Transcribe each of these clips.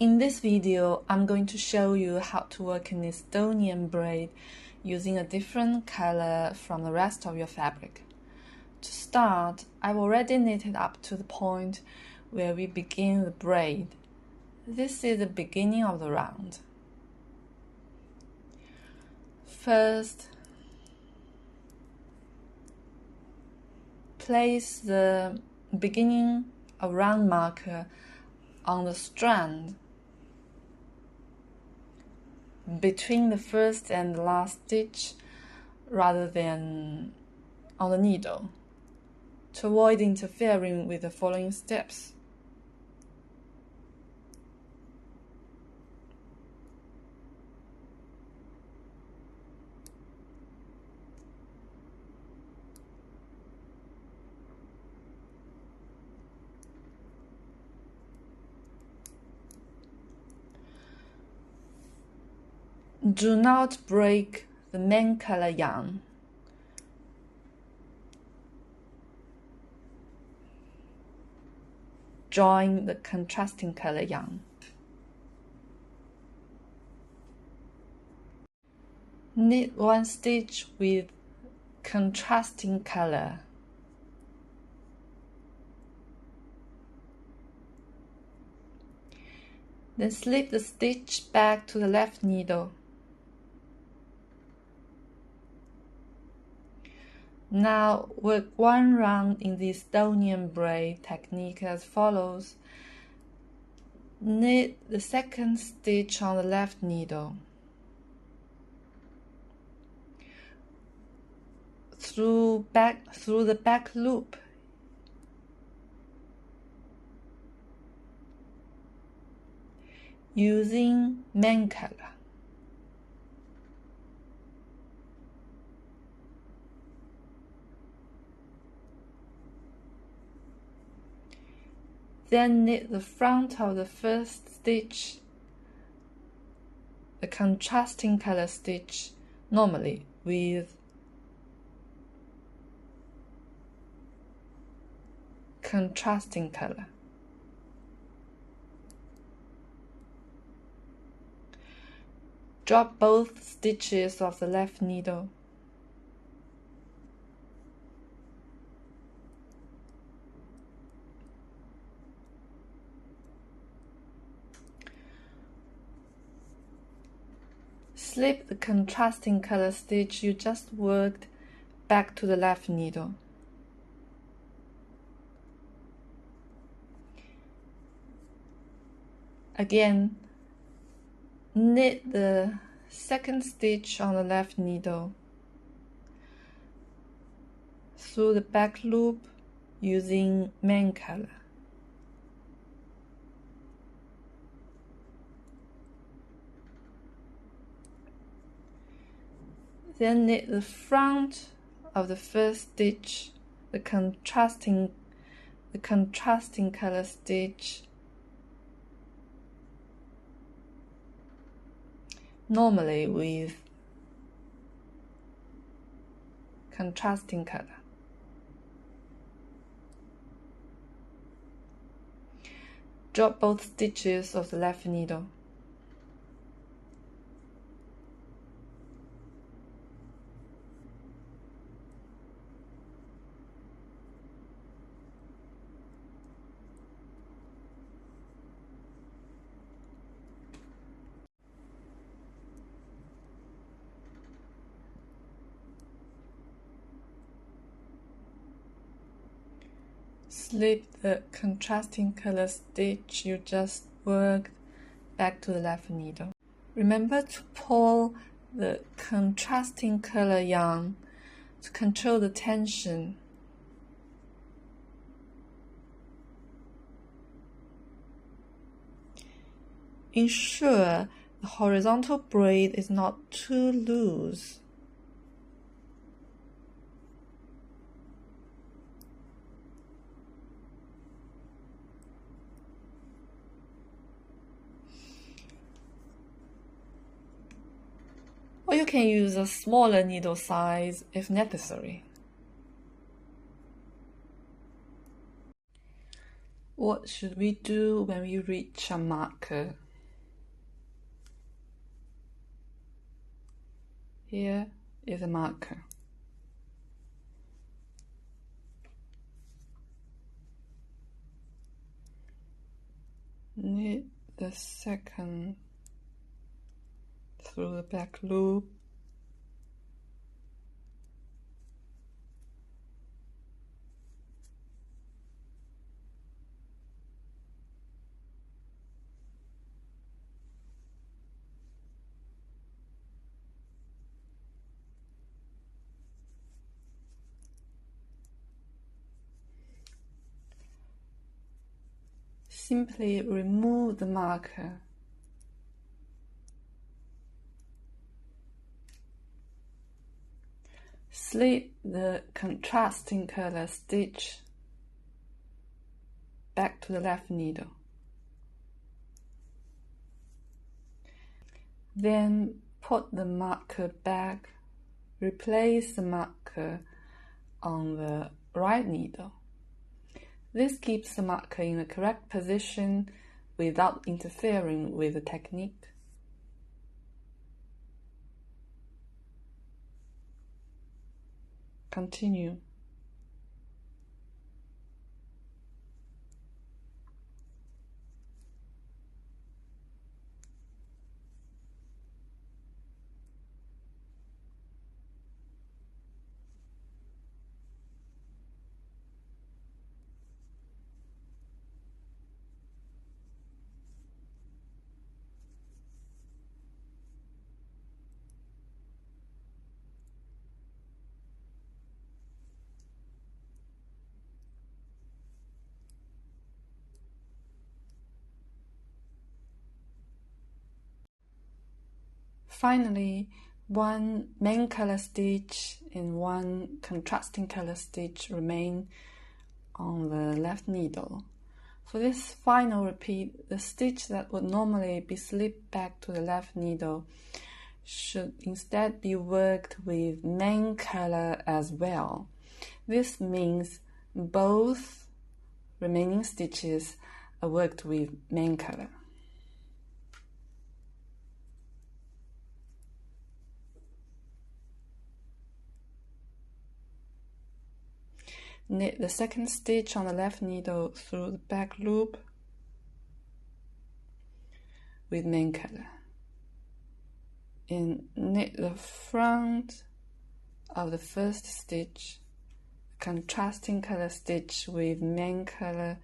In this video, I'm going to show you how to work in Estonian braid using a different color from the rest of your fabric. To start, I've already knitted up to the point where we begin the braid. This is the beginning of the round. First, place the beginning of round marker on the strand between the first and the last stitch rather than on the needle to avoid interfering with the following steps. Do not break the main color yarn. Join the contrasting color yarn. Knit one stitch with contrasting color. Then slip the stitch back to the left needle. Now work one round in the Estonian braid technique as follows. Knit the second stitch on the left needle. Through the back loop. Using main color. Then knit the front of the first stitch, the contrasting color stitch, normally with contrasting color. Drop both stitches of the left needle. Slip the contrasting color stitch you just worked back to the left needle. Again, knit the second stitch on the left needle through the back loop using main color. Then knit the front of the first stitch, the contrasting color stitch, normally with contrasting color. Drop both stitches of the left needle. Slip the contrasting color stitch you just worked back to the left needle. Remember to pull the contrasting color yarn to control the tension. Ensure the horizontal braid is not too loose. Or you can use a smaller needle size if necessary. What should we do when we reach a marker? Here is a marker. Knit the second through the back loop. Simply remove the marker. Slip the contrasting color stitch back to the left needle. Then put the marker back, replace the marker on the right needle. This keeps the marker in the correct position without interfering with the technique. Continue. Finally, one main color stitch and one contrasting color stitch remain on the left needle. For this final repeat, the stitch that would normally be slipped back to the left needle should instead be worked with main color as well. This means both remaining stitches are worked with main color. Knit the second stitch on the left needle through the back loop with main color, and knit the front of the first stitch, contrasting color stitch with main color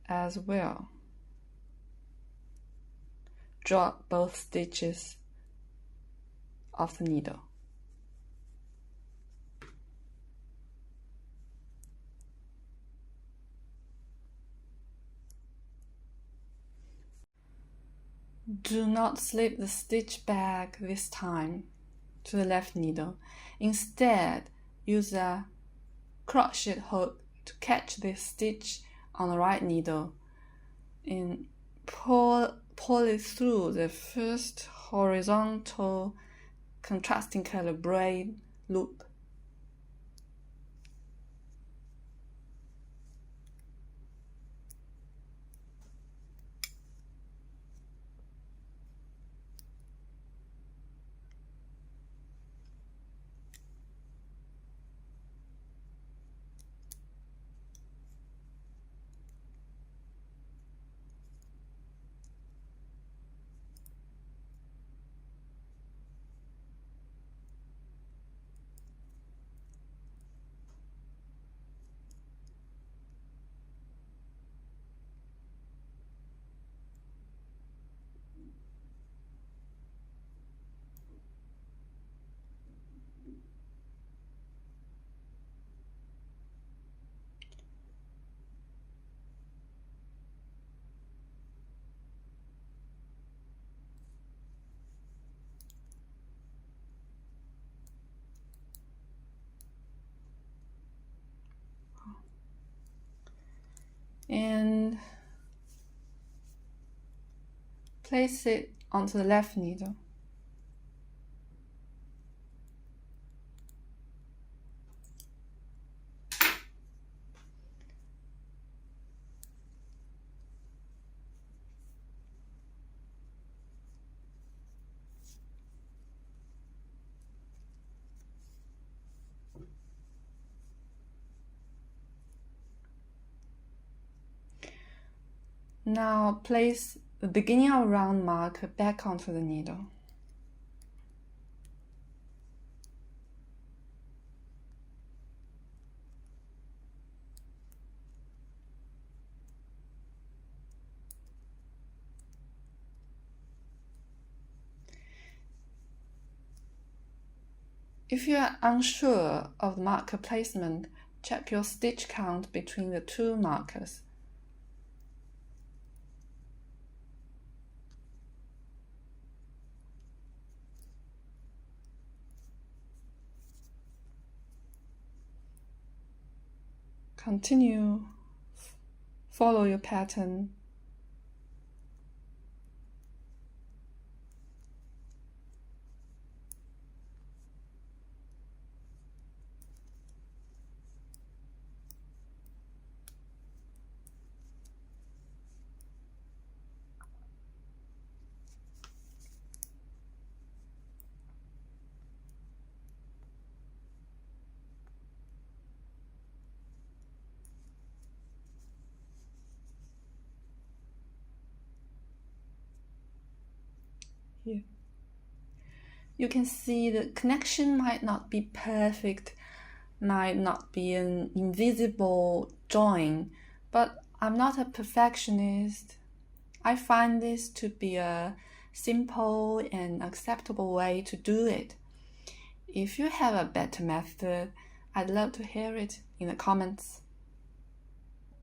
as well. Drop both stitches off the needle. Do not slip the stitch back this time to the left needle. Instead, use a crochet hook to catch this stitch on the right needle and pull it through the first horizontal contrasting color braid loop. And place it onto the left needle. Now place the beginning of round marker back onto the needle. If you are unsure of the marker placement, check your stitch count between the two markers. Continue, follow your pattern. Here. You can see the connection might not be perfect, might not be an invisible join, but I'm not a perfectionist. I find this to be a simple and acceptable way to do it. If you have a better method, I'd love to hear it in the comments.